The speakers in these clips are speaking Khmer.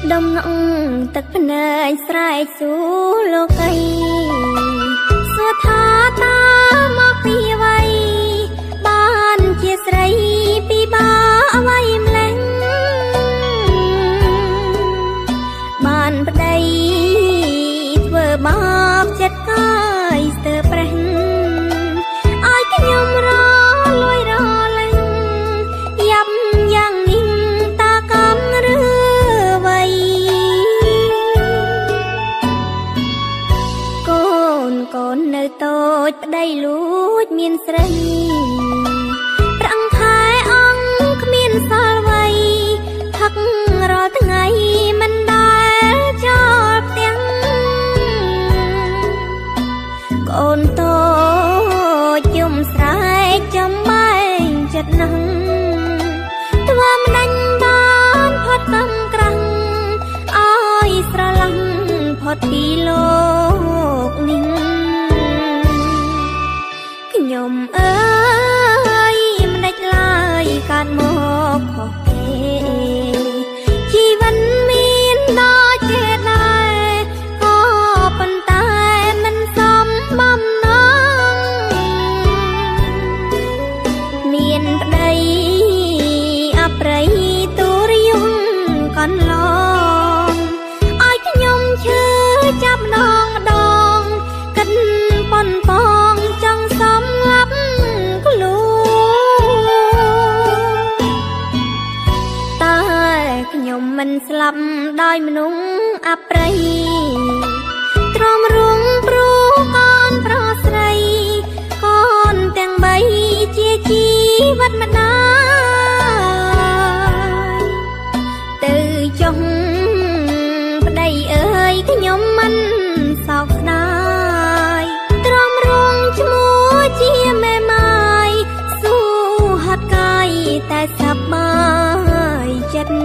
ដំណងទឹកភ្នែកស្រែកសួរលោកីសួរថាតាមកពីអ្វីបានជាស្រីពីបាអ្វីម្លេះបានប្តីធ្វើបាបចិត្តកាយស្ទើរប្រេះឲ្យខ្ញុំរលួយរលែងយ៉ាប់យ៉ាងនេះតាកំឬអ្វីកូននៅតូចប្តីលួចមានស្រីប្រាំងខែអង្គគ្មានសល់អ្វីផឹករាល់ថ្ងៃមិនដែលចោលផ្ទាំងកូនតូចយំស្រែកចំបែងចិត្តណាស់ធ្វើមិនដាញ់បានផុតកំក្រាំងឲ្យស្រឡំផុតពីលោកនេះខ្ញុំអើយមិនដាច់ឡើយកើតមកខុសគេជីវិតមានដល់ចេះដែរក៏ប៉ុន្តែមិនសមបំណងមានប្តីអប្រិយទូរយងកន្លងឲ្យខ្ញុំឈឺចាប់ម្ដងកិនប៉ុនបងចង់សំឡាប់ខ្លួនតែខ្ញុំមិនស្លាប់ដោយមនុស្សអប្រិយទ្រាំរួងព្រោះកូនប្រុសស្រីកូនទាំងបីជាជីវិតម្ដាយទៅចុះប្តីអើយខ្ញុំមិនសោកស្ដាយទ្រាំរួងឈ្មោះជាមេម៉ាយស៊ូហាត់កាយតែសប្បាយចិត្ត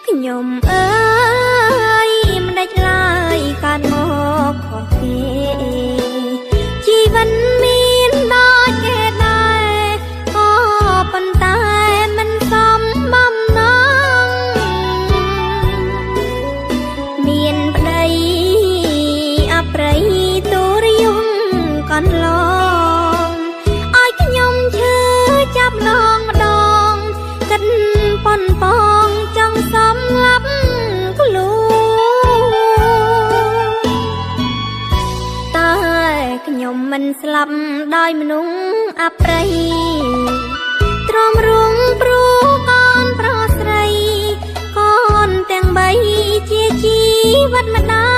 ខ្ញុំអើយមិនដាច់ឡើយកើតមកខុសគេជីវិតមានដល់គេដែរក៏ប៉ុន្តែមិនសមបំណងមានប្តីអប្រិយទូរយងកន្លងឲ្យខ្ញុំឈឺចាប់ម្ដងកិនប៉ុនបងចង់សំឡាប់ខ្លួនតែខ្ញុំមិនស្លាប់ដោយមនុស្សអប្រិយទ្រាំរួងព្រោះកូនប្រុសស្រីកូនទាំងបីជាជីវិតម្ដា